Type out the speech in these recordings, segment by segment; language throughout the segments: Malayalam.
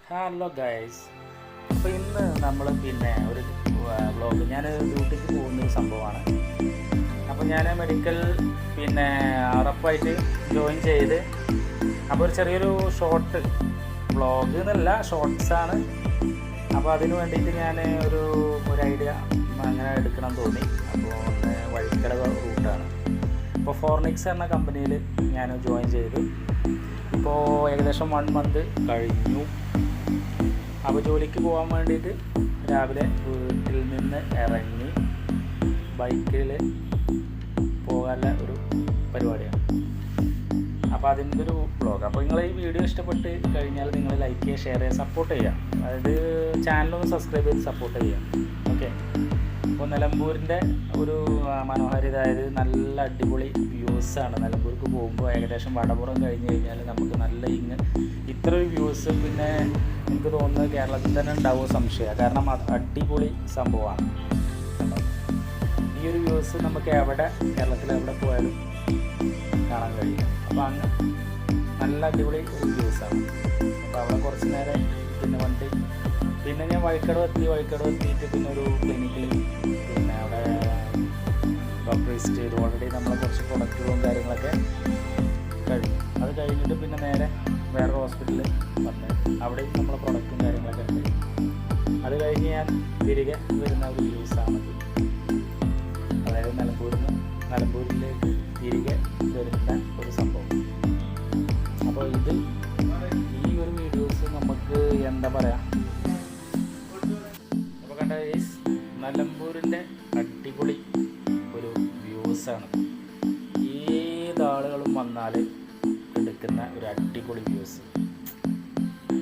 Hello guys. അപ്പോൾ ഇന്ന് നമ്മൾ ഒരു വ്ളോഗ്, ഞാൻ ഡ്യൂട്ടിക്ക് പോകുന്നൊരു സംഭവമാണ്. അപ്പോൾ ഞാൻ മെഡിക്കൽ ഉറപ്പായിട്ട് ജോയിൻ ചെയ്ത്, അപ്പോൾ ഒരു ചെറിയൊരു ഷോർട്ട് വ്ളോഗ് എന്നല്ല, ഷോർട്ട്സാണ്. അപ്പോൾ അതിന് വേണ്ടിയിട്ട് ഞാൻ ഒരു ഐഡിയ അങ്ങനെ എടുക്കണം തോന്നി. അപ്പോൾ വഴിക്കട റൂട്ടാണ്. അപ്പോൾ ഫോർണിക്സ് എന്ന കമ്പനിയിൽ ഞാൻ ജോയിൻ ചെയ്തു. ഇപ്പോൾ ഏകദേശം 1 മന്ത് കഴിഞ്ഞു. അപ്പോൾ ജോലിക്ക് പോകാൻ വേണ്ടിയിട്ട് രാവിലെ വീട്ടിൽ നിന്ന് ഇറങ്ങി ബൈക്കിൽ പോകാനുള്ള ഒരു പരിപാടിയാണ്. അപ്പോൾ അതിൻ്റെ ഒരു വ്ളോഗ്. അപ്പോൾ നിങ്ങൾ ഈ വീഡിയോ ഇഷ്ടപ്പെട്ട് കഴിഞ്ഞാൽ നിങ്ങൾ ലൈക്ക് ചെയ്യുക, ഷെയർ ചെയ്യുക, സപ്പോർട്ട് ചെയ്യുക. അതായത് ചാനലൊന്ന് സബ്സ്ക്രൈബ് ചെയ്ത് സപ്പോർട്ട് ചെയ്യുക. ഓക്കെ. അപ്പോൾ നിലമ്പൂരിൻ്റെ ഒരു മനോഹാരിത, അതായത് നല്ല അടിപൊളി വ്യൂസാണ്. നിലമ്പൂർക്ക് പോകുമ്പോൾ ഏകദേശം വടപുറം കഴിഞ്ഞ് കഴിഞ്ഞാൽ നമുക്ക് നല്ല ഇത്ര ഒരു വ്യൂസ് പിന്നെ എനിക്ക് തോന്നുന്നത് കേരളത്തിൽ തന്നെ ഉണ്ടാവും സംശയം. കാരണം അടിപൊളി സംഭവമാണ്. ഈ ഒരു വ്യൂസ് നമുക്ക് കേരളത്തിൽ എവിടെ പോയാലും കാണാൻ കഴിയും. അപ്പോൾ അങ്ങ് നല്ല അടിപൊളി ഒരു വ്യൂസാണ്. അപ്പോൾ അവിടെ കുറച്ച് നേരം പിന്നെ ഞാൻ വഴിക്കടവ് എത്തിയിട്ട് പിന്നെ ഒരു ക്ലിനിക്കിൽ അവിടെ ഡോക്ടർ വിസിറ്റ് ചെയ്തു. ഓൾറെഡി നമ്മളെ കുറച്ച് പ്രൊഡക്റ്റുകളും കാര്യങ്ങളൊക്കെ കഴിഞ്ഞു. അത് കഴിഞ്ഞിട്ട് പിന്നെ നേരെ വേറെ ഹോസ്പിറ്റലിൽ വന്ന് അവിടെയും നമ്മളെ പ്രൊഡക്റ്റും കാര്യങ്ങളൊക്കെ ഉണ്ട്. അത് കഴിഞ്ഞ് ഞാൻ തിരികെ വരുന്ന ഒരു വ്യൂസാണത്. അതായത് നിലമ്പൂരിലേക്ക് തിരികെ വരുന്ന ഒരു സംഭവം. അപ്പോൾ ഈ ഒരു വീഡിയോസ് നമുക്ക് എന്താ പറയുക, അപ്പോൾ കണ്ട നിലമ്പൂരിൻ്റെ അടിപൊളി ഒരു വ്യൂസാണ്. ഏതാളുകളും വന്നാൽ എടുക്കുന്ന ഒരു അടിപൊളി വ്യൂസ്.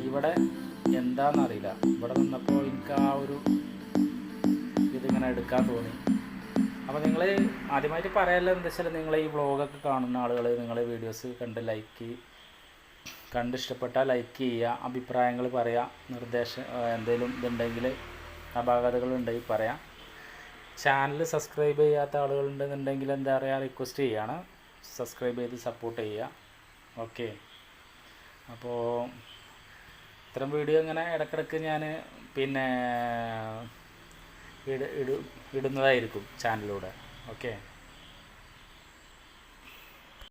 ഇവിടെ എന്താണെന്നറിയില്ല, ഇവിടെ നിന്നപ്പോൾ എനിക്ക് ആ ഒരു ഇതിങ്ങനെ എടുക്കാൻ തോന്നി. അപ്പോൾ നിങ്ങൾ ആദ്യമായിട്ട് പറയാമല്ലോ എന്താ വെച്ചാൽ, നിങ്ങൾ ഈ വ്ളോഗൊക്കെ കാണുന്ന ആളുകൾ നിങ്ങൾ വീഡിയോസ് കണ്ട് ഇഷ്ടപ്പെട്ടാൽ ലൈക്ക് ചെയ്യുക, അഭിപ്രായങ്ങൾ പറയുക, നിർദ്ദേശം എന്തെങ്കിലും ഇതുണ്ടെങ്കിൽ അപാകതകളുണ്ടെങ്കിൽ പറയാം. ചാനൽ സബ്സ്ക്രൈബ് ചെയ്യാത്ത ആളുകളുണ്ടെന്നുണ്ടെങ്കിൽ എന്താ പറയുക, റിക്വസ്റ്റ് ചെയ്യുകയാണ്, സബ്സ്ക്രൈബ് ചെയ്ത് സപ്പോർട്ട് ചെയ്യുക. ഓക്കെ. അപ്പോൾ ഇത്തരം വീഡിയോ ഇങ്ങനെ ഇടയ്ക്കിടയ്ക്ക് ഞാൻ ഇടുന്നതായിരിക്കും ചാനലിലൂടെ. ഓക്കെ.